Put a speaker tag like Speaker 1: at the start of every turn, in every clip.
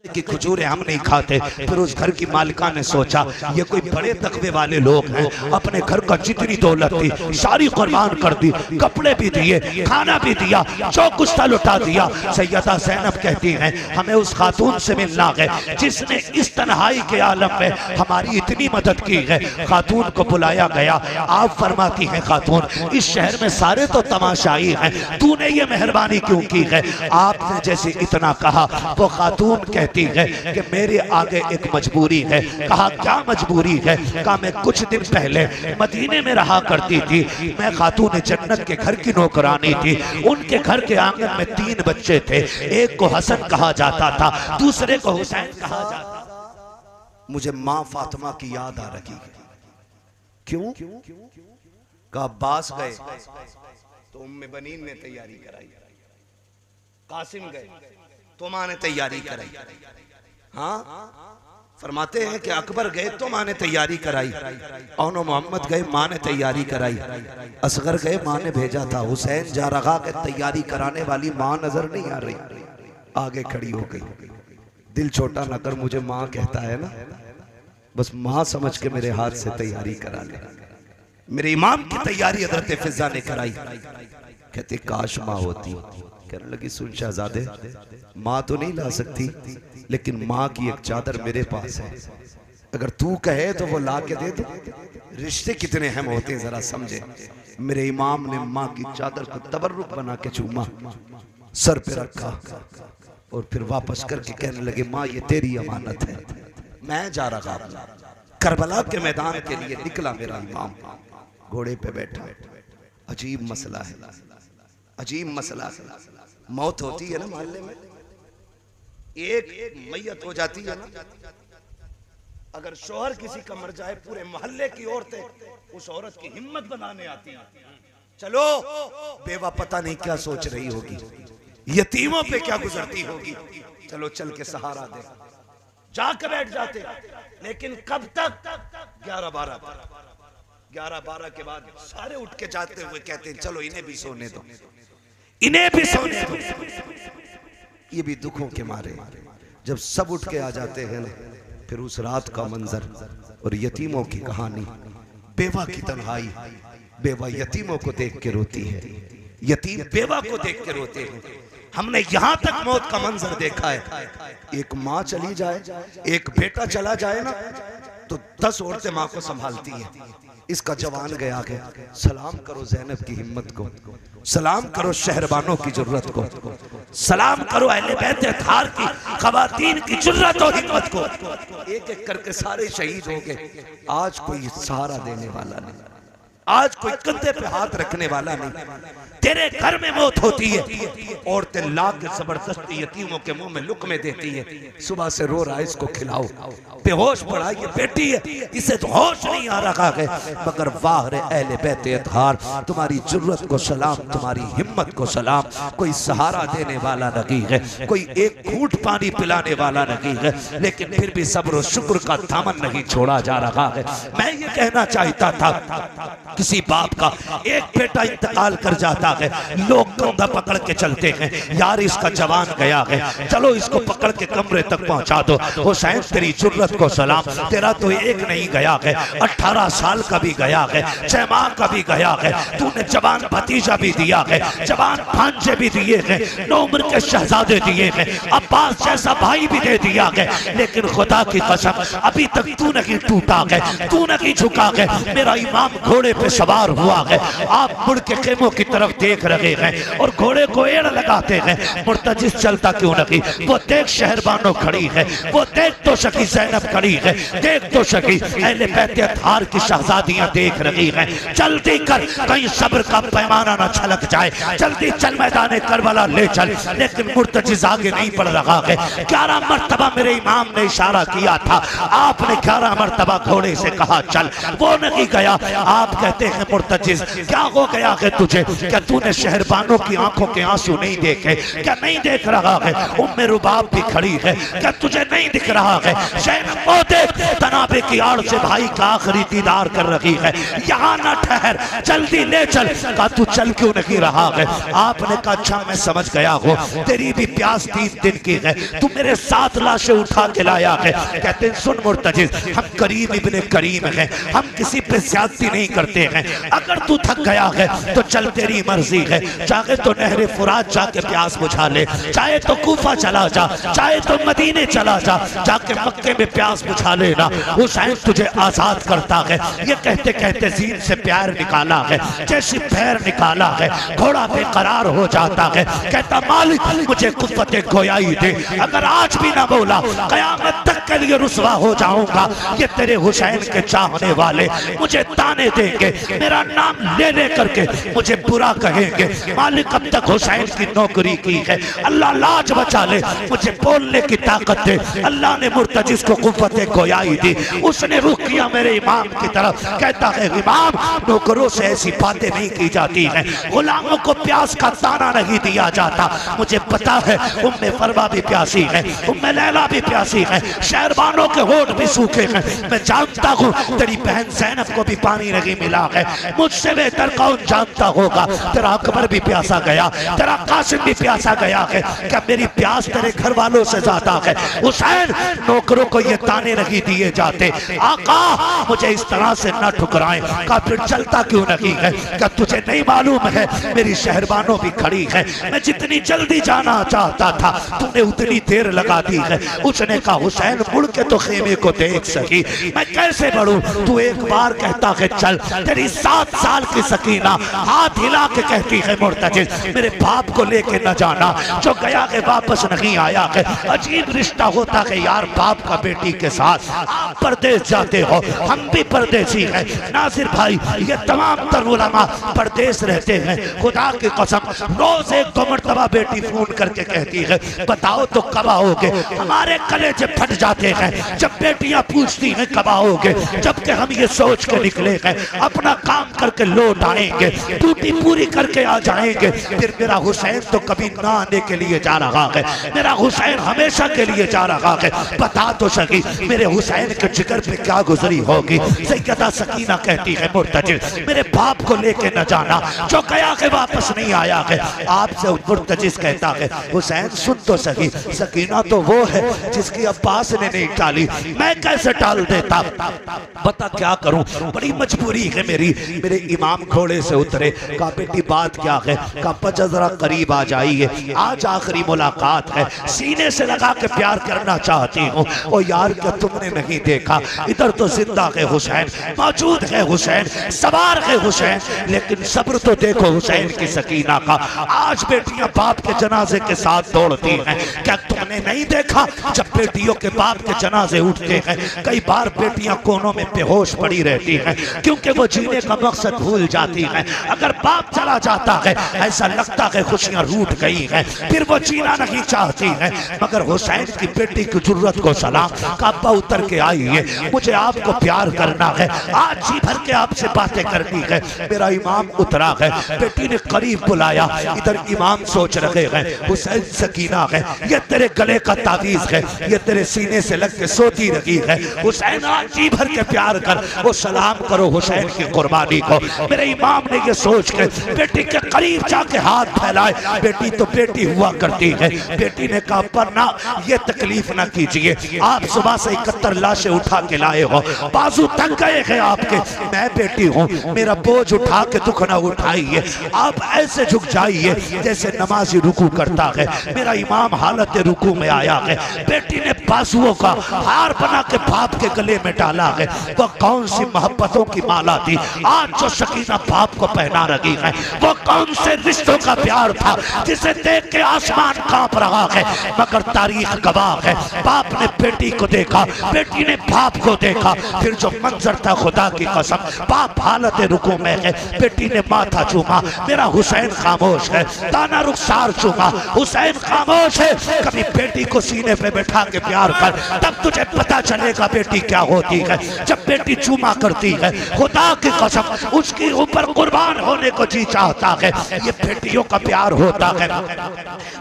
Speaker 1: की खजूरें हम नहीं खाते। फिर उस घर की मालिका ने सोचा ये कोई बड़े तकवे वाले लोग हैं, अपने घर का जितनी दौलत थी सारी कुर्बान कर दी, कपड़े भी दिए, खाना भी दिया, जो कुछ था लुटा दिया। सैयदा ज़ैनब कहती हैं हमें उस खातून से मिलना है जिसने इस तन्हाई के आलम में हमारी इतनी मदद की है। खातून को बुलाया गया। आप फरमाती हैं खातून इस शहर में सारे तो तमाशाई हैं, तूने ये मेहरबानी क्यों की है? आपने जैसे इतना कहा वो खातून कहती है कि मेरे आगे एक मजबूरी है। कहा क्या मजबूरी है? कहा मैं कुछ दिन पहले मदीने में रहा करती थी, मैं खातून जन्नत के घर की नौकरानी थी। उनके घर के आंगन में 3 बच्चे थे, एक को हसन कहा जाता था, दूसरे को हुसैन कहा जाता था। मुझे माँ फातिमा की याद आ रही है। क्यों? कहा अब्बास गए तो उम्मे बनीन ने तैयारी कराई, कासिम गए तो माँ ने तैयारी कराई। हाँ फरमाते हैं कि अकबर गए तो माँ ने तैयारी कराई, और मोहम्मद गए माँ ने तैयारी कराई, असगर गए माँ ने भेजा था, हुसैन जा रहा के तैयारी कराने वाली माँ नजर नहीं आ रही, आगे खड़ी हो गई। दिल छोटा न कर, मुझे माँ कहता है ना, बस माँ समझ के मेरे हाथ से तैयारी करा ले। मेरे इमाम की तैयारी हजरत फिजा ने कराई। कहते काश माँ होती। कहने लगी सुन शहजादे, माँ तो नहीं ला सकती लेकिन माँ की एक चादर मेरे पास है, अगर तू कहे तो वो ला के दे दो। रिश्ते कितने अहम होते हैं जरा समझे। मेरे इमाम ने माँ की चादर को तबर्रुक बना के चूमा, सर पे रखा और फिर वापस करके कहने लगे माँ ये तेरी अमानत है, मैं जा रहा हूं। करबला के मैदान के लिए निकला मेरा इमाम, घोड़े पे बैठा। अजीब मसला है, अजीब मसला है। मौत होती है ना मोहल्ले में, एक मैयत हो जाती है ना, अगर शोहर किसी का मर जाए पूरे मोहल्ले की औरतें उस औरत की हिम्मत बनाने आती हैं। चलो बेवा पता नहीं क्या सोच रही होगी, यतीमों पे क्या गुजरती होगी, चलो चल के सहारा दे, जाकर बैठ जाते। लेकिन कब तक? 11-12 के बाद सारे उठ के जाते हुए कहते हैं चलो इन्हें भी सोने दो, इन्हें भी सोने दो। ये भी दुखों के मारे जब सब उठ के आ जाते हैं ना, फिर उस रात का मंजर और यतीमों की कहानी, बेवा की तन्हाई, बेवा यतीमों को देख के रोती है, यतीम बेवा को देख के रोते हैं। हमने यहां तक मौत का मंजर देखा है, एक माँ चली जाए, एक बेटा चला जाए ना, तो 10 औरतें माँ को संभालती हैं। इसका जवान गया है, सलाम करो ज़ैनब की हिम्मत को, सलाम करो शहरबानों की जुर्रत को, सलाम करो अहले बैत अतहार की खवातीन की जुर्रत और हिम्मत को। एक एक करके सारे शहीद हो गए। आज कोई सहारा देने वाला नहीं, आज कोई कंधे पे हाथ रखने वाला नहीं। तेरे घर में मौत होती है, औरतें ला के जबरदस्ती यतीमों के मुंह में लुकमे देती है, सुबह से रो रहा है इसको खिलाओ, बेहोश पड़ा ये बेटी है इसे तो होश नहीं आ रहा है। मगर वाह रे अहले बैत अतहार, तुम्हारी जुर्रत को सलाम, तुम्हारी हिम्मत को सलाम। कोई सहारा देने वाला नहीं है, कोई एक घूंट पानी पिलाने वाला नहीं है, लेकिन फिर भी सब्र और शुक्र का दामन नहीं छोड़ा जा रहा है। मैं ये कहना चाहता था, किसी बाप का एक बेटा इंतकाल कर जाता है, लोग कंधा पकड़ के चलते हैं, यार इसका जवान गया है, चलो इसको पकड़ के कमरे तक पहुंचा दो। हुसैन तेरी जुर्रत को सलाम, तेरा तो एक नहीं गया है, 18 साल का भी गया है, 6 माह का भी गया है, तूने जवान भतीजा भी दिया है, जवान भांजे भी दिए हैं, 9 उम्र के शहजादे दिए हैं, अब्बास जैसा भाई भी दे दिया है, लेकिन खुदा की कसम अभी तक तू नहीं टूटा है, तू नहीं झुका है। मेरा इमाम घोड़े पे सवार हुआ है, आप मुड़ के खेमों की तरफ देख रहे हैं और घोड़े को एड़ लगाते हैं। मुर्तजिस चलता क्यों नहीं? वो देख शहरबानो खड़ी है, वो देख तो सकी ज़ैनब खड़ी है, देख तो सकी अहले बैत अतहार की शहजादियां देख रही हैं। जल्दी कर, कहीं सब्र का पैमाना ना छलक जाए, जल्दी चल मैदान करबला ले चल। लेकिन मुर्तजिस आगे नहीं बढ़ रहा है। 11 मरतबा मेरे इमाम ने इशारा किया था, आपने 11 मरतबा घोड़े से कहा चल, वो नहीं गया। आप कहते हैं मुर्तजिस क्या हो गया है तुझे, क्या तूने शहरबानों की आंखों के आंसू नहीं देखे? क्या नहीं देख रहा है? उम्मे रुबाब भी खड़ी है, क्या तुझे नहीं दिख रहा है? तनाबे की आड़ से भाई का आखिरी दीदार कर रही है, यहाँ ना ठहर, जल्दी ले चल। का तू चल क्यों नहीं रहा है? आपने कहा अच्छा मैं समझ गया हूँ, तेरी भी प्यास 3 दिन की है, तू मेरे 7 लाशें उठा के लाया है। कहते हैं सुन मुर्तजिज, हम करीम इब्ने करीम हैं, हम किसी पे ज्यादती नहीं करते हैं। अगर तू थक गया है तो चल, तेरी मर्जी है, चाहे तो नहरे फुरात जाके प्यास बुझा ले, चाहे तो कूफा चला जा, चाहे तो मदीने चला जा, जाके मक्के में प्यास बुझा लेना, हुसैन तुझे आजाद करता है। ये कहते कहते जीन से प्यार निकाला है, जैसे पैर निकाला है, घोड़ा बेकरार हो जाता है। कहता मालिक मुझे कुव्वत गोयाई दे, अगर आज भी ना बोला कयामत तक के लिए रुसवा हो जाऊंगा। ये तेरे हुसैन के चाहने वाले मुझे ताने देंगे, मेरा नाम ले ले करके मुझे बुरा कहेंगे। मालिक अब तक हुसैन की नौकरी की है, अल्लाह लाज बचा ले, मुझे बोलने की ताकत दे। अल्लाह ने मुर्तजिज को कुव्वत गोयाई दी, उसने रुख किया मेरे इमाम की तरफ। कहता है इमाम, नौकरों से ऐसी बातें नहीं की जाती हैं, गुलामों को प्यास का ताना नहीं दिया जाता। मुझे पता है उम्मे फरमा भी प्यासी है, उम्मे लैला भी प्यासी है, शहरबानों के होठ भी सूखे हैं। मैं जानता हूँ तेरी बहन ज़ैनब को भी पानी नहीं मिला है, मुझसे बेहतर कौन जानता होगा। तेरा अकबर भी प्यासा गया, तेरा कासिम भी प्यासा गया है, क्या मेरी प्यास तेरे घर वालों से ज्यादा है? हुसैन, नौकरों को ये ताने नहीं दिए जाते, आका मुझे इस तरह से न ठुकराएं। का फिर चलता क्यों नहीं है? क्या तुझे नहीं मालूम है मेरी शहरबानों भी खड़ी है, मैं जितनी जल्दी जाना चाहता था तूने उतनी देर लगा दी है। उसने कहा हुसैन मुड़ के तो खेमे को देख सकी, मैं कैसे बढ़ूं? तू एक बार कहता है चल, तेरी 7 साल की सकीना हाथ हिला के कहती है मुर्तजिज मेरे बाप को लेके न जाना, जो गया है वापस नहीं आया है। अजीब रिश्ता होता है यार बाप का बेटी के साथ। आप परदेश जाते हो, हम भी परदेसी हैं। नासिर भाई, ये तमाम तर उलमा परदेश रहते हैं। खुदा की कसम रोज एक दो मर्तबा बेटी फोन करके कहती है बताओ तो कब आओगे? हमारे कलेजे फट जाते हैं जब बेटियां पूछती हैं कब आओगे, जबकि हम ये सोच के निकले हैं अपना काम करके लौट आएंगे, ड्यूटी पूरी करके आ जाएंगे। फिर मेरा हुसैन तो कभी ना आने के लिए जा रहा है, मेरा हुसैन हमेशा के लिए जा रहा है। बता तो सकी मेरे हुसैन के जिगर पे क्या गुजरी होगी। सैयदा सकीना कहती है मुर्तजिज मेरे बाप को लेके न जाना, जो गया है वापस नहीं आया है। आपसे मुर्तजिज कहता है हुसैन सुन तो सकी, सकीना तो वो है जिसकी अब्बास ने नहीं टाली, मैं कैसे टाल देता? बता क्या करूं, बड़ी मजबूरी है मेरी। मेरे इमाम घोड़े से उतरे, कहा बेटी बात क्या है? कहा जरा करीब आ जाइए, आज आखिरी मुलाकात है, सीने से लगा के प्यार करना चाहती हूँ। ओ यार क्या तुमने नहीं देखा, इधर तो जिंदा है हुसैन, मौजूद है हुसैन, सवार है हुसैन, लेकिन सब्र तो देखो हुसैन की सकीना का। आज बेटियां बाप के जनाजे के साथ दौड़ती हैं, क्या तुमने नहीं देखा जब बेटियों के बाप के जनाजे उठते हैं कई बार बेटियां कोनों में बेहोश पड़ी रहती हैं, क्योंकि वो जीने का मकसद भूल जाती हैं। अगर बाप चला जाता है ऐसा लगता है खुशियां रूठ गई हैं, फिर वो जीना नहीं चाहती हैं। मगर हुसैन की बेटी की जुर्रत को सलाम, काबा उतर के आई है, मुझे आपको प्यार करना है, आज जी भर के आपसे बातें करनी है। मेरा इमाम उतरा है, बेटी ने करीब बुलाया, इधर इमाम सोच रहे हैं हुसैन सकीना है, ये तेरे गले का तावीज है, ये तेरे सीने से लग के सोती रही है। हुसैन आज जी भर के प्यार कर, वो सलाम करो हुसैन की कुर्बानी को। मेरे इमाम ने ये सोच के बेटी के करीब जाके हाथ फैलाए, बेटी तो बेटी हुआ करती है। बेटी ने कहा पर ना ये तकलीफ ना कीजिए, आप सुबह से 71 लाशें उठा के लाए हो, बाजू थक गए हैं आपके, मैं बेटी हूँ, मेरा बोझ उठा के दुख ना उठाइए, आप ऐसे झुक जाइए जैसे नमाजी रुकू करता है। मेरा इमाम हालत रुकू में आया है, बेटी ने बाजुओं का हार बना के बाप के गले में डाला है। वो कौन सी मोहब्बतों की माला थी आज जो सकीना बाप को पहना रही है, वो कौन से रिश्तों का प्यार था जिसे देख के आसमान कांप रहा है। मगर तारीख गवाह है, बाप ने बेटी को देखा, बेटी ने बाप को देखा, फिर जो मंजर था खुदा की कसम, बाप हालत रुकू में है, बेटी ने माथा चूमा, मेरा हुसैन खामोश है, ताना रुखसार चूमा, हुसैन खामोश है। कभी बेटी को सीने पे बैठा के प्यार कर, तब तुझे पता चलेगा बेटी क्या होती है। जब बेटी चूमा करती है खुदा की कसम उसके ऊपर कुर्बान होने को जी चाहता चाहता है, ये बेटियों का प्यार होता है।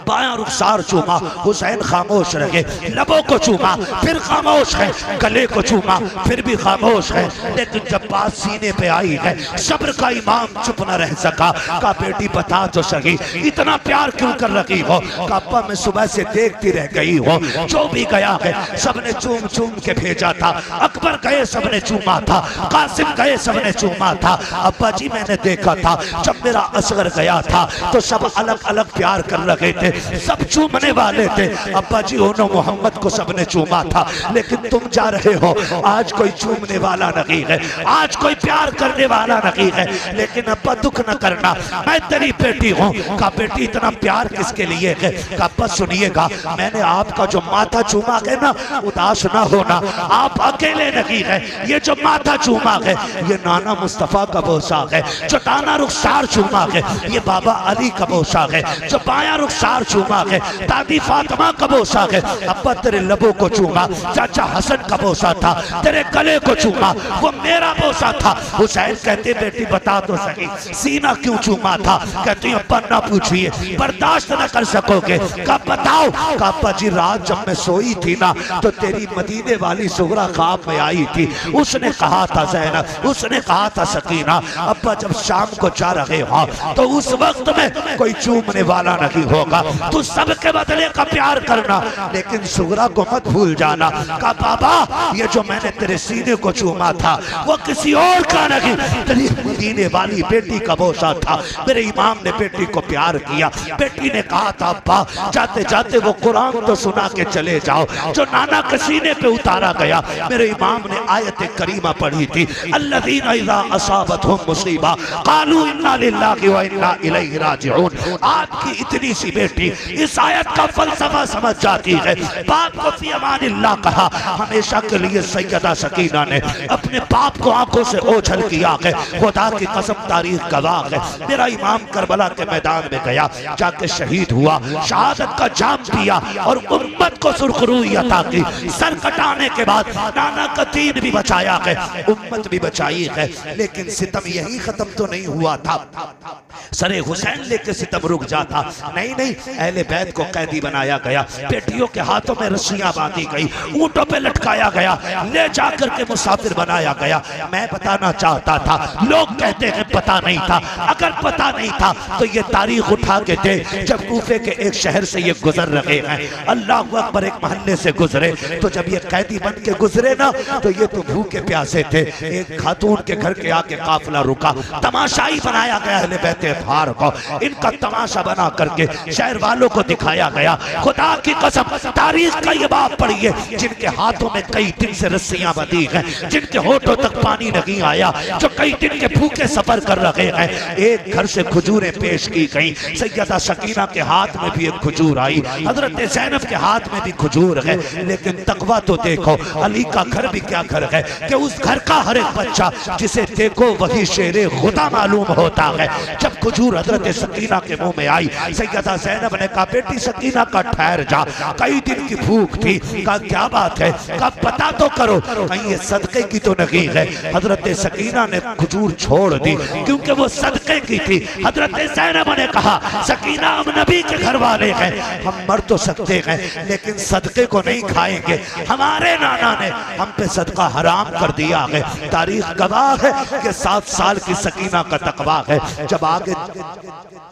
Speaker 1: बायां रुखसार चूमा, हुसैन खामोश रहे, लबों को चूमा फिर खामोश है, गले को चूमा फिर भी खामोश है। लेकिन जब बात सीने पे आई है, सब्र का इमाम चुप न रह सका। का बेटी बता तो सही, इतना प्यार क्यों कर रही हो? का अब्बा मैं सुबह से देखती रह गई हो, जो भी गया है सबने चूम चूम के भेजा था। अकबर गए सबने चूमा था, कासिम गए सबने चूमा था। अब्बा जी मैंने देखा था जब मेरा असगर गया था तो सब अलग अलग प्यार कर रहे थे, सब चूमने वाले थे। अब्बा जी उन्होंने मोहम्मद को सबने चूमा था, लेकिन तुम जा रहे हो, आज कोई चूमने वाला नहीं है, आज कोई प्यार करने वाला नहीं है। लेकिन अब्बा दुख न करना, मैं तेरी बेटी हूँ। का बेटी इतना प्यार किसके लिए है? का अब्बा सुनिएगा, मैंने आपका जो माथा चूमा है ना, उदास ना होना, आप अकेले नहीं है। ये जो माथा चूमा है ये नाना मुस्तफा का पोशाक है, जो दाना रुखसार चूमा है ये बाबा अली का पोशाक है, जो बाया रुखसार चूमा है दादी फातिमा का पोशाक है। अब्बा तेरे लबों को चूमा चाचा हसन का पोसा था, तेरे गले को चूमा वो मेरा पोसा था। हुसैन कहते बेटी बता तो सही, सीना क्यों चूमा था? कहती अब्बा ना पूछिए, बर्दाश्त न कर सकोगे। कब बताओ? अब्बा जी रात जब मैं सोई थी ना तो तेरी मदीने वाली सुगरा ख्वाब में आई थी, उसने कहा था ज़ैनब, उसने कहा था सकीना, अब्बा जब शाम को जा रहे हो तो उस वक्त में कोई चूमने वाला नहीं होगा, तू सबके बदले का प्यार करना, लेकिन सुगरा को मत भूल जाना। कहा बाबा ये जो मैंने तेरे सीने को चूमा था वो किसी और का नहीं, तेरी मदीने वाली बेटी का बोसा था। मेरे इमाम ने बेटी को प्यार किया। बेटी ने कहा था अब्बा जाते जाते वो कुरान तो सुना के चले जाओ जो नाना के सीने पे उतारा गया। मेरे इमाम ने आयत करीमा पढ़ी थी, अल्लज़ीना इज़ा असाबतहुम मुसीबा क़ालू इन्ना लिल्लाहि व इन्ना इलैहि राजिऊन। आपकी इतनी सी बेटी इस आयत का फलसफा समझ जाती है। बाप को फी अमानिल्लाह कहा, हमेशा के लिए सैयदा सकीना ने अपने बाप को आंखों से ओझल किया है। खुदा की कसम तारीख गवाह है, मेरा इमाम करबला के मैदान में गया, जाके शहीद हुआ, शहादत का जाम पिया और उम्मत को सुरखरूई अता की। सर कटाने के बाद नाना का दीन भी बचाया है, उम्मत भी बचाई है। लेकिन सितम यही खत्म तो नहीं हुआ था, सरे हुसैन लेके सितम रुक जाता। नहीं नहीं, अहले बैत को कैदी बनाया गया, बेटियों के हाथों में रस्सियां बांधी गई, ऊंटों पे लटकाया गया, ले जाकर के मुसाफिर बनाया गया। मैं बताना चाहता था, लोग कहते हैं पता नहीं था। अगर पता नहीं था तो ये तारीख उठा के दे, जब कूफे के एक शहर से ये गुजर रहे हैं, अल्लाह अकबर, एक महल्ले से गुजरे, तो जब ये कैदी बन के गुजरे ना तो ये तो भूखे प्यासे थे। एक खातून के घर के आके काफिला रुका, तमाशाई बनाया गया अहले बैत अतहार को, इनका तमाशा बना करके शहर वालों को दिखाया गया। खुदा की कसम तारीख का ये बात पढ़िए, जिनके हाथों में कई दिन से रस्सियां बंधी हैं, जिनके होठों तक पानी नहीं आया, जो कई दिन के भूखे सफर कर रहे हैं। एक घर से खजूरें पेश की गई, सैयदा सकीना के हाथ में भी एक खजूर आई, हजरत ज़ैनब के हाथ में भी खजूर है। लेकिन तकवा तो देखो, अली का घर भी क्या घर है कि उस घर का हर एक बच्चा जिसे देखो वही शेरे खुदा मालूम होता है। जब खजूर हजरत सकीना के मुंह में आई, सैयदा ज़ैनब ने कहा बेटी सकीना का ठहर जा, कई दिन की भूख थी। कहा क्या बात है? कहा पता तो करो, कहीं ये सदके की तो नहीं है? हजरत सकीना ने खजूर छोड़ दी क्योंकि वो सदके की थी। हजरत ज़ैनब ने कहा सकीना हम नबी के घर वाले हैं, हम मर तो सकते हैं लेकिन सदके को नहीं खाएंगे। हमारे नाना ने हम पे सदका हराम कर दिया है। तारीख गवाह है कि 7 साल की सकीना का तकवा है। जब आगे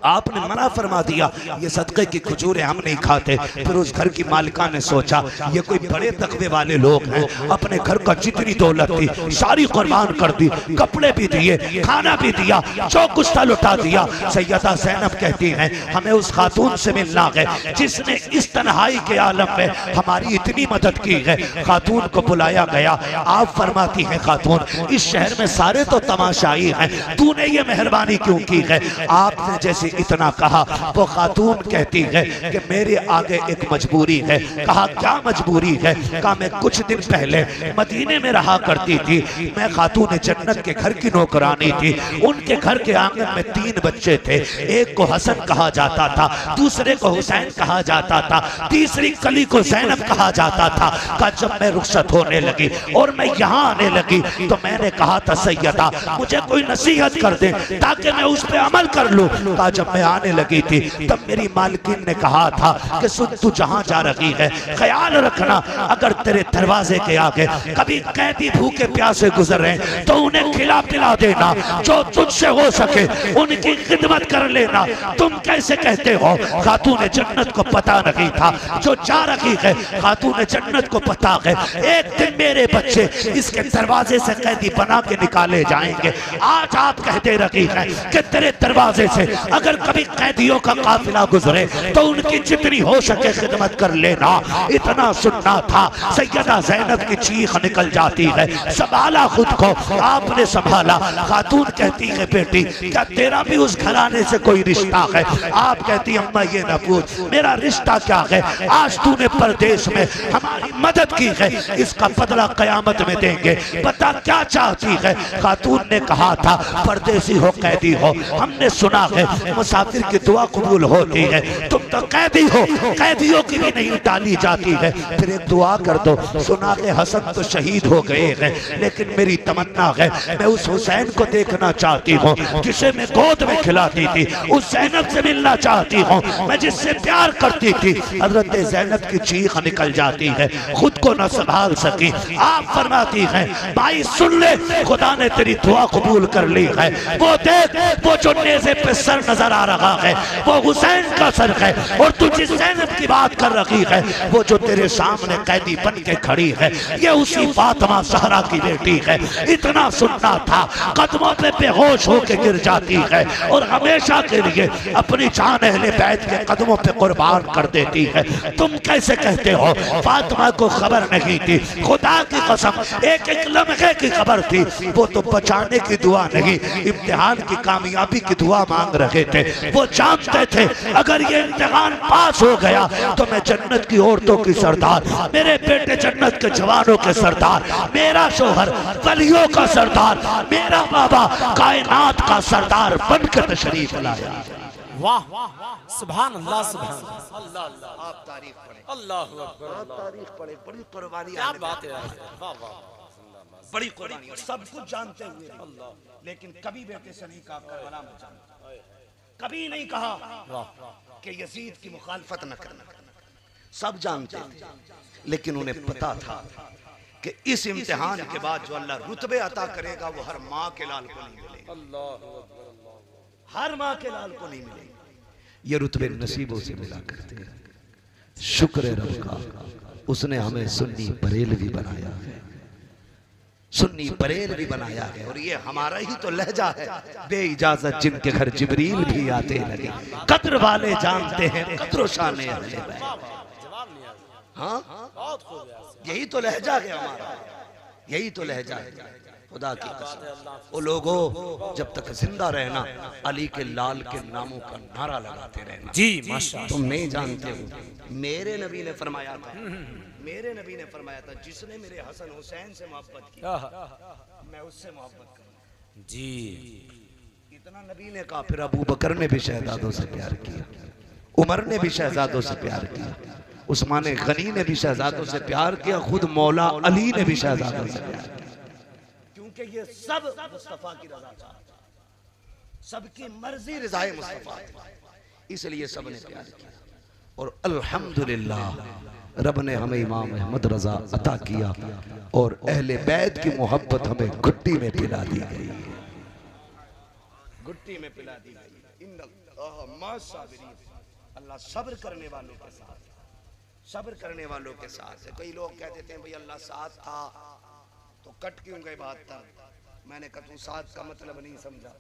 Speaker 1: आपने मना फरमा दिया ये सदके की खजूरें हम नहीं खाते, फिर उस घर की मालिका ने सोचा ये कोई बड़े तकवे वाले लोग हैं, अपने घर का जितनी दौलत थी सारी कुर्बान कर दी, कपड़े भी दिए, खाना भी दिया, जो कुछ था लुटा दिया। सैयदा ज़ैनब कहती हैं हमें उस खातून से मिलना है जिसने इस तन्हाई के आलम में हमारी इतनी मदद की है। खातून को बुलाया गया, आप फरमाती हैं खातून इस शहर में सारे तो तमाशाई हैं, तूने ये मेहरबानी क्यों की है? आपने जैसे इतना कहा, वो खातून कहती है कि मेरे आगे एक मजबूरी है। कहा क्या मजबूरी है? कहा मैं कुछ दिन पहले मदीने में रहा करती थी, मैं खातून जन्नत के घर की नौकरानी थी। उनके घर के आंगन में 3 बच्चे थे, एक को हसन कहा जाता था, दूसरे को हुसैन कहा जाता था, तीसरी कली को ज़ैनब कहा जाता था। कहा जब मैं रुखसत होने लगी और मैं यहाँ आने लगी तो मैंने कहा था सैयदा मुझे कोई नसीहत कर दे ताकि मैं उस पे अमल कर लूं। कहा जब मैं आने लगी थी तब मेरी मालकिन ने कहा था कि सुन तू जहां जा रही है ख्याल रखना, अगर तेरे दरवाजे के आगे कभी कैदी भूखे प्यासे गुजर रहे तो उन्हें खिला पिला देना, जो तुझसे हो सके उनकी खिदमत कर लेना। तुम कैसे कहते हो? खातून जन्नत को पता नहीं था जो जा रही है, खातून जन्नत को पता है एक दिन मेरे बच्चे इसके दरवाजे से कैदी बना के निकाले जाएंगे। आज आप कहते रही है कि तेरे दरवाजे से अगर कभी कैदियों का काफिला गुजरे तो उनकी जितनी हो सके खिदमत कर लेना। इतना सुनना था, सैयदा ज़ैनब की चीख निकल जाती है, संभाला खुद को, आपने संभाला। खातून कहती है बेटी क्या तेरा भी उस घराने से कोई रिश्ता है? आप कहती अम्मा ये ना पूछ, मेरा रिश्ता क्या है? आज तूने परदेश में हमारी मदद की है, इसका बदला कयामत में देंगे। बता क्या चाहती है? खातून ने कहा था परदेसी हो कैदी हो, हमने सुना है मुसाफिर की दुआ कबूल होती है, तुम तो कैदी हो, कैदियों की भी नहीं टाली जाती है, फिर एक दुआ कर दो। सुना के हसन तो शहीद हो गए हैं, लेकिन मेरी तमन्ना है मैं उस हुसैन को देखना चाहती हूँ जिसे मैं गोद में खिलाती थी, उस ज़ैनब से मिलना चाहती हूँ मैं जिससे प्यार करती थी। हजरत ज़ैनब की चीख निकल जाती है, खुद को न संभाल सकी। आप फरमाती हैं भाई सुन ले, खुदा ने तेरी दुआ कबूल कर ली है। वो देख, वो जो नेज़े पे सर नजर आ रहा है वो हुसैन का सर है, और तू जिस ज़ैनब की बात कर रही है वो जो तेरे सामने कैदी बन के खड़ी है ये उसी फातिमा ज़हरा की बेटी है। इतना सुनना था, कदमों पे बेहोश होके गिर जाती है और हमेशा के लिए अपनी जान अहले बैत के कदमों पे कुर्बान कर देती है। तुम कैसे कहते हो फातिमा को खबर नहीं थी? खुदा की कसम एक एक लम्हे की खबर थी। वो तो बचाने की दुआ नहीं, इम्तिहान की कामयाबी की दुआ मांग रहे थे। वो जानते थे अगर ये इम्तिहान पास हो गया तो मैं जन्नत की औरतों की सरदार, मेरे बेटे जन्नत के जवानों के सरदार, मेरा शोहर वलियों का सरदार, मेरा बाबा कायनात का सरदार बनकर तशरीफ लाया।
Speaker 2: वाह सुभान अल्लाह, सुभान अल्लाह,
Speaker 1: आप तारीफ पढ़े,
Speaker 2: अल्लाह अकबर,
Speaker 1: आप तारीफ पढ़े, बड़ी कुर्बानी,
Speaker 2: क्या बात है, वाह वाह,
Speaker 1: बड़ी कुर्बानी, सब कुछ जानते हुए लेकिन कभी बेटे से नहीं कहा करबला में जाना, कभी नहीं कहा कि यजीद की मुखालफत न करना। सब जानते थे लेकिन उन्हें पता था कि इस इम्तिहान के बाद जो अल्लाह रुतबे अता करेगा वो हर माँ के लाल को नहीं मिलेगा, हर माँ के लाल को नहीं मिलेगा। ये रुतबे नसीबों से मिला करते हैं। शुक्र है रब का, उसने हमें सुन्नी बरेलवी बनाया है, सुन्नी बरेलवी बनाया है। और ये हमारा ही तो लहजा है, बे इजाजत जिनके घर जिब्रील भी आते लगे। कद्र वाले जानते हैं कद्र शान अहले बैत। हाँ यही तो लहजा है हमारा, यही तो लहजा है। खुदा की कसम वो लोगों जब तक जिंदा रहना अली के लाल के नामों का नारा लगाते रहना।
Speaker 2: जी माशाअल्लाह।
Speaker 1: तुम नहीं जानते हो मेरे नबी ने फरमाया था, मेरे नबी ने फरमाया था जिसने मेरे हसन हुसैन से मोहब्बत की मैं उससे मोहब्बत करूंगा।
Speaker 2: जी
Speaker 1: इतना नबी ने कहा। फिर अबू बकर ने भी शहजादों से प्यार किया, उमर ने भी शहजादों से प्यार किया, उस्मान गनी ने भी शहजादों से प्यार किया, खुद मौला अली ने भी शहजादों से प्यार किया। क्योंकि ये सब मुस्तफा की रजा चाहते, सबकी मर्जी रजाए मुस्तफा, इसलिए सब ने प्यार किया। और अल्हम्दुलिल्लाह रब ने हमें इमाम अहमद रजा अता किया और अहले बैत की मोहब्बत हमें घुट्टी में पिला दी गई, घुट्टी में पिला दी गई। अल्लाह सब्र करने वालों के साथ, सब्र करने वालों के साथ है। कई लोग कहते थे भाई अल्लाह साथ था तो कट क्यों गए बात था। मैंने कहा तू साथ का मतलब नहीं समझा,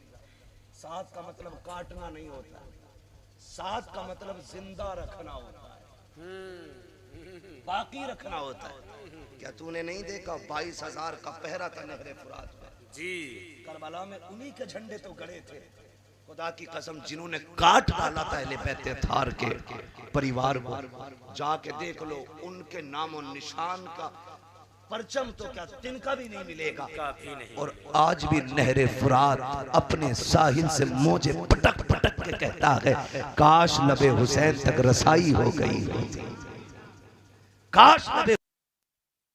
Speaker 1: साथ का मतलब काटना नहीं होता, साथ का मतलब जिंदा रखना होता है, बाकी रखना होता है। क्या तूने नहीं देखा 22,000 का पहरा था नहरे फुरात में? जी करबला में उन्हीं के झंडे तो गड़े थे। खुदा की कसम जिन्होंने काट डाला था अहले बैत थार के परिवार को, जाके देख लो उनके नामो निशान का परचम तो क्या तिनका भी नहीं मिलेगा। नहीं। और आज भी नहरे फुरात अपने साहिल से मौजे पटक पटक के कहता है काश लबे हुसैन तक रसाई हो गई होती, काश लबे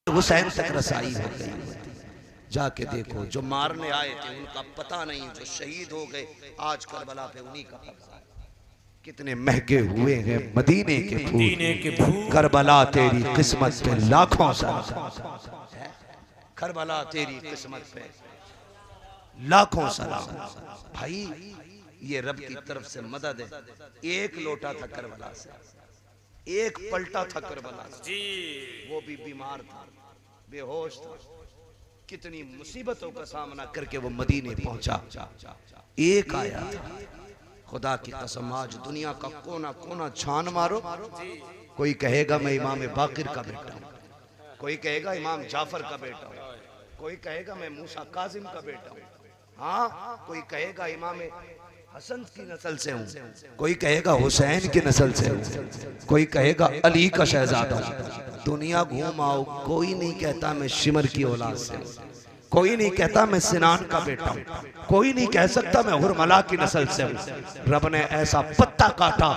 Speaker 1: हुसैन तक रसाई हो गई होती। जाके देखो, जो मारने आए थे उनका पता नहीं, जो शहीद हो गए आज करबला पे उन्हीं का कब्जा है। कितने महके हुए हैं मदीने के फूल, करबला तेरी किस्मत पे लाखों सलाम, करबला तेरी किस्मत पे लाखों सलाम। भाई ये रब की तरफ से मदद है। एक लोटा था करबला से, एक पलटा था करबला से, वो भी बीमार था, बेहोश था, कितनी मुसीबतों का सामना करके वो मदीने पहुंचा। एक आया, खुदा की कसम आज दुनिया का कोना कोना छान मारो, कोई कहेगा मैं इमाम बाकिर का बेटा हूँ, कोई कहेगा इमाम जाफर का बेटा हूँ, कोई कहेगा मैं मूसा काजिम का बेटा हूँ, हाँ कोई कहेगा इमाम हसन की नस्ल से हूँ, कोई कहेगा हुसैन की नस्ल से हूँ, कोई कहेगा अली का शहजादा हूँ। दुनिया घूम आओ, कोई नहीं कहता मैं शिमर की औलाद से हूँ, कोई नहीं कहता मैं सिनान का बेटा हूँ, कोई नहीं कह सकता मैं हुरमला की नस्ल से हूँ। रब ने ऐसा पत्ता काटा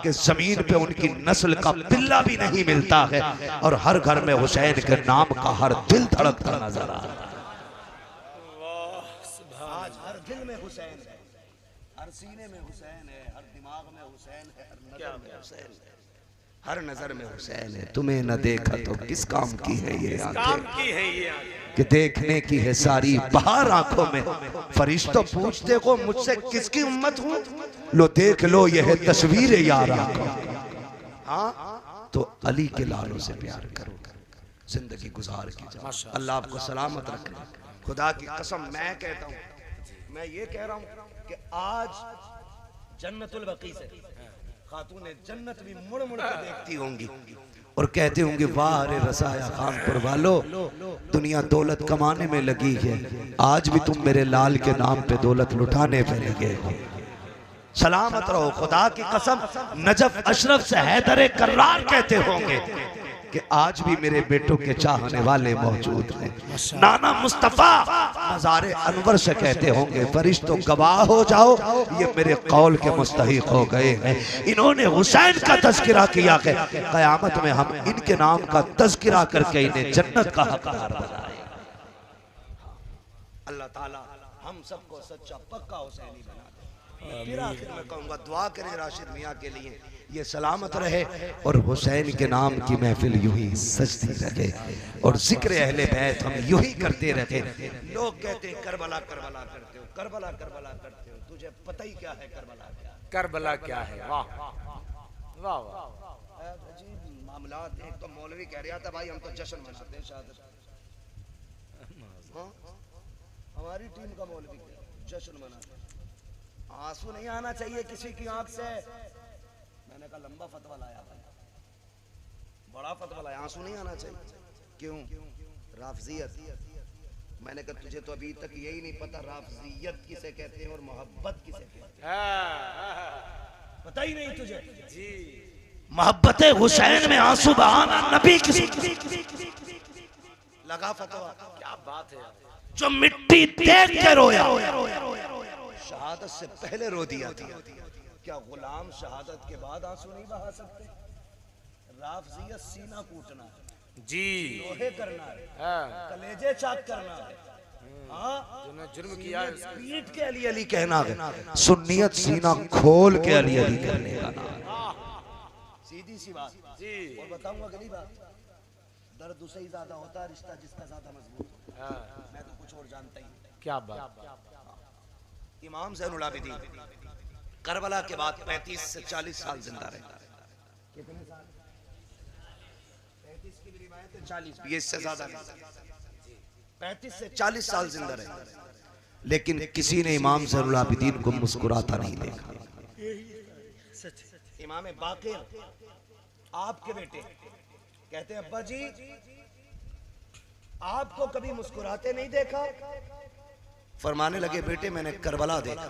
Speaker 1: कि जमीन पे उनकी नस्ल का पिल्ला भी नहीं मिलता है, और हर घर में हुसैन के नाम का हर दिल धड़कता नजर आ रहा है। आज हर दिल में हुसैन है, हर सीने में हुसैन है, हर दिमाग में हुसैन है, हर नजर में हुसैन है, हर नजर में हुसैन है। तुम्हें न देखा तो किस काम की है ये आंखें, कि देखने की है सारी बाहर आंखों में। फरिश्तों पूछते को मुझसे किसकी उम्मत हूँ, लो देख लो यह है तस्वीर यार आंखों। हाँ तो अली के लालों से प्यार करो, जिंदगी गुजार की जाओ। अल्लाह आपको सलामत रखे। खुदा की कसम मैं कहता हूँ, मैं ये कह रहा हूँ कि आज जन्नतुल बकी से खातूने जन्नत भी मुड़ मुड़ कर देखती होंगी और कहते होंगे वाह रे रसाया खानपुर वालों, दुनिया दौलत कमाने में लगी है, आज भी तुम मेरे लाल के नाम पे दौलत लुटाने पे लगे हो। सलामत रहो। खुदा की कसम नजफ अशरफ से हैदर कर्रार कहते होंगे कि आज भी मेरे बेटों के चाहने वाले मौजूद हैं। नाना मुस्तफा मज़ारे अनवर से कहते होंगे फरिश्तों गवाह हो जाओ, ये मेरे कौल के मुस्तहिक हो गए हैं। इन्होंने हुसैन का तज़किरा किया है, क़यामत में हम इनके नाम का तज़किरा करके इन्हें जन्नत का हक़दार बनाए। अल्लाह ताला हम सबको सच्चा पक्का हुसैनी बना दे। फिर आखिर में कहूँगा दुआ करें राशिद मियाँ के लिए, ये सलामत रहे और हुसैन के नाम की महफिल यूं ही सजती रहे और जिक्र अहले बैत हम यूं ही करते रहे। लोग कहते हैं करबला करबला करते हो, करबला करबला करते हो, तुझे पता ही क्या है करबला क्या, करबला क्या है। वाह वाह वाह, अजीब मामलात। एक तो मौलवी कह रहा था भाई हम तो जश्न मनाते हैं शहादत, हमारी टीम का मौलवी जश्न मनाते, आंसू नहीं आना चाहिए किसी की आंख से। मैंने कहा लंबा फतवा लाया भाई, बड़ा फतवा लाया, आंसू नहीं आना चाहिए। क्यों? राफजियत। मैंने कहा तुझे तो अभी तक यही नहीं पता राफजियत किसे कहते हैं और मोहब्बत किसे कहते हैं, पता ही नहीं तुझे जी। मोहब्बत हुसैन में आंसू बहाना नबी किसे लगा फतवा, क्या बात है। जो मिट्टी देख के रोया शहादत से पहले रो दिया था, क्या गुलाम शहादत के बाद आंसू नहीं बहा सकते? राफजियत सीना कूटना है जी, लोहे करना है, कलेजे चाक करना है, जो जुर्म किया है पीट के अली अली कहना है। सुन्नियत सीना खोल के अली अली कहने का नाम। सीधी सी बात जी। और बताऊंगा अगली बात, दर्द उसे ही ज्यादा होता है रिश्ता जिसका ज्यादा मजबूत होता है। मैं तो कुछ और जानता ही नहीं। क्या बात। इमाम ज़ैनुल आबिदीन करबला के बाद 35 से 40 साल जिंदा रहे। कितने साल? 35 की भी रिवायत है, 40 भी, इससे ज्यादा नहीं। 35 से 40 साल जिंदा रहे, लेकिन किसी ने इमाम ज़ैनुल आबिदीन को मुस्कुराता नहीं देखा। इमाम बाक़िर आपके बेटे कहते हैं अब्बा जी आपको कभी मुस्कुराते नहीं देखा। फरमाने लगे बेटे मैंने करबला देखा,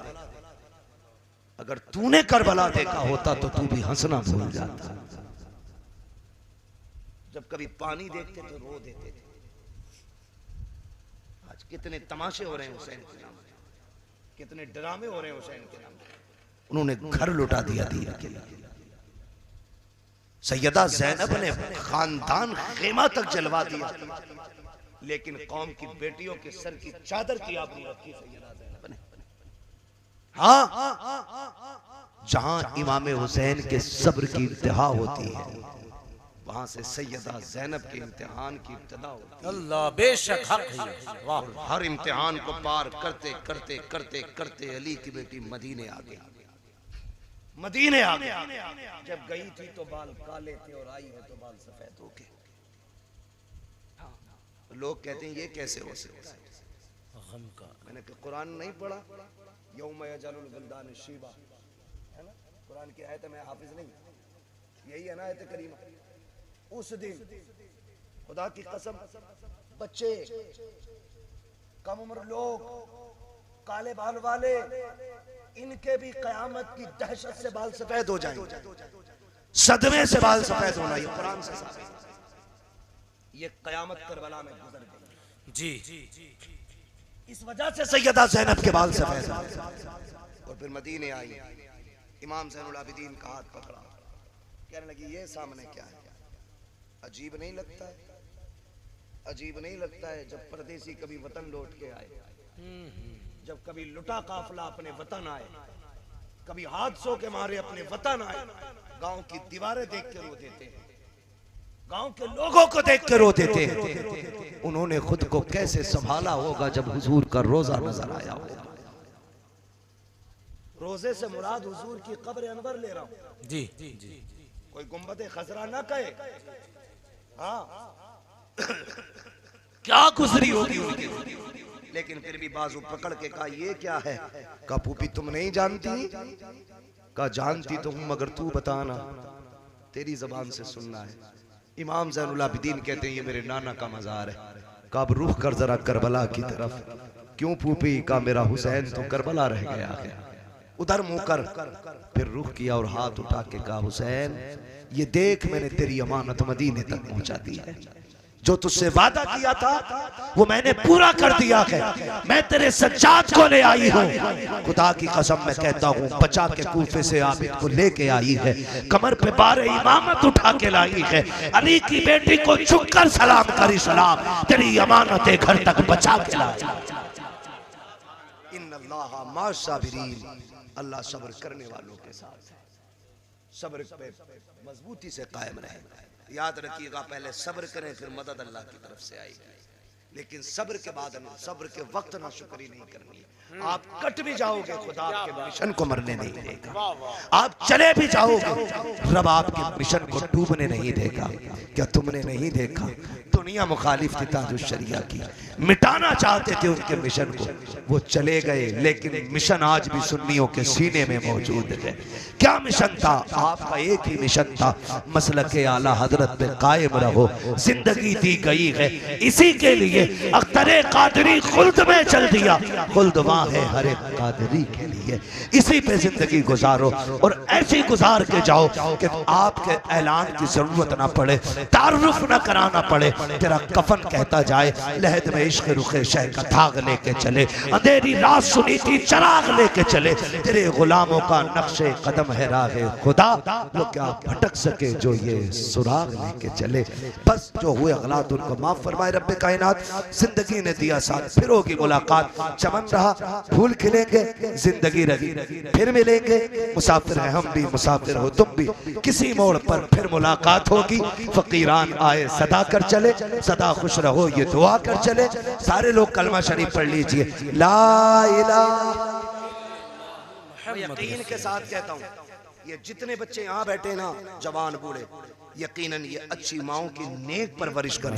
Speaker 1: अगर तूने करबला देखा होता तो तू भी हंसना भूल जाता। जब कभी पानी देखते तो रो देते थे। आज कितने तमाशे हो रहे हैं हुसैन के नाम, कितने ड्रामे हो रहे हैं हुसैन के नाम। उन्होंने घर लुटा दिया दिया के लिए। सैयदा ज़ैनब ने खानदान खेमा तक जलवा दिया, लेकिन कौम की बेटियों के सर की चादर की आबरू रखी सैयदा ज़ैनब ने। हाँ, जहां इमाम हुसैन के सब्र की इंतहा होती है वहां से सैयदा ज़ैनब के इम्तिहान की इब्तिदा होती है।
Speaker 2: अल्लाह बेशक हक है। वाह,
Speaker 1: हर इम्तिहान को पार करते करते करते करते अली की बेटी मदीने आ गई। मदीने आ गई। जब गई थी तो बाल काले थे और आई है तो बाल सफेद हो गए। लोग कहते हैं ये कैसे हो सकता है?
Speaker 2: गम का
Speaker 1: मैंने कुरान नहीं पढ़ा, यौम यजलुल गुलदान शीबा, है ना? कुरान की आयत में हाफिज नहीं, यही है ना आयत करीमा। उस दिन खुदा की कसम बच्चे, कम उम्र लोग, काले बाल वाले, इनके भी कयामत की दहशत से बाल सफेद हो जाएंगे, सदमे से बाल सफेद होना, ये कुरान से साबित है। ये कयामत करबला में गुजर गई
Speaker 2: जी।
Speaker 1: इस वजह से सैयदा ज़ैनब के बाल सफेद और फिर मदीने आई। इमाम ज़ैनुल आबिदीन का हाथ पकड़ा, कहने लगी ये सामने क्या है? अजीब नहीं लगता है? अजीब नहीं लगता है जब परदेसी कभी वतन लौट के आए, जब कभी लुटा काफिला अपने वतन आए, कभी हादसों के मारे अपने वतन आए, गांव की दीवारें देख के रो देते हैं, गांव के लोगों को देख के रो देते हैं। उन्होंने खुद को कैसे संभाला होगा जब हुजूर का रोजा नजर आया होगा। रोजे से मुराद हुजूर की कब्र अनवर ले रहा हूं।
Speaker 2: जी,
Speaker 1: कोई गुंबद खजरा ना कहे। हाँ क्या गुजरी होगी उनकी, लेकिन फिर भी बाजू पकड़ के कहा ये क्या है? कहा पूपी तुम नहीं जानती? कहा जानती तो हूं मगर तू बताना, तेरी जबान से सुनना है। इमाम ज़ैनुल आबिदीन कहते हैं ये मेरे नाना का मज़ार है। कहा अब रुख कर जरा करबला की तरफ। क्यों पूपी? का मेरा हुसैन तो करबला रह गया है। उधर मुंह कर, फिर रुख किया और हाथ उठा के कहा हुसैन ये देख मैंने तेरी अमानत मदीने तक पहुंचा दी है। जो तुझसे वादा किया था वो मैंने पूरा कर दिया है। मैं तेरे सज्जाद को ले आई हूँ। खुदा की कसम मैं कहता हूँ बचा के कूफे से आबिद को लेके आई है, कमर पे बारे इमामत उठा के लाई है। अली की बेटी को झुककर सलाम करी सलाम, तेरी अमानत घर तक बचा के लाई। इन्नल्लाह मा'अस-साबिरीन, अल्लाह सब्र करने वालों के साथ है। सब्र पे मजबूती से कायम रहे। याद रखिएगा पहले सब्र करें फिर मदद अल्लाह की तरफ से आएगी, लेकिन सब्र के बाद सब्र के वक्त ना शुक्री नहीं करनी। आप कट भी जाओगे खुदा आपके मिशन को मरने नहीं देगा। आप चले भी जाओगे रब आपके मिशन को डूबने नहीं देगा। क्या तुमने नहीं देखा दुनिया मुखालिफ थी ताजुश शरिया की, मिटाना चाहते थे उनके मिशन को, वो चले गए लेकिन मिशन आज भी सुन्नियों के सीने में मौजूद है। क्या मिशन था? आपका एक ही मिशन था, मसलके आला हजरत पे कायम रहो। जिंदगी दी गई है इसी के लिए। अख्तरे कादरी खुल्द में चल दिया, खुल्द वहां है हर एक कादरी के लिए। इसी पे जिंदगी गुजारो और ऐसी गुजार के जाओ कि आपके ऐलान की जरूरत ना पड़े, तारुफ ना कराना पड़े। तेरा कफन कहता जाए लहद में इश्क रुखे शह का धाग लेके चले, अंधेरी रात सुनी थी चराग लेके चले। तेरे गुलामों का नक्शे कदम है राहे खुदा, वो क्या भटक सके जो ये सुराग लेके चले। बस जो हुए गलत उनको माफ फरमाए रब्बे कायनात। जिंदगी ने दिया साथ, फिर होगी मुलाकात। चमन रहा फूल खिलेंगे, जिंदगी रही फिर मिलेंगे। मुसाफिर है हम भी, मुसाफिर हो तुम भी, किसी मोड़ पर फिर मुलाकात होगी। फकीरान आए सदा कर चले, सदा खुश रहो ये दुआ कर चले। सारे लोग कलमा शरीफ पढ़ लीजिए, ला इलाहा। यकीन के साथ कहता हूँ ये जितने बच्चे यहाँ बैठे ना, जवान बूढ़े, यकीनन ये अच्छी माओं की नेक परवरिश कर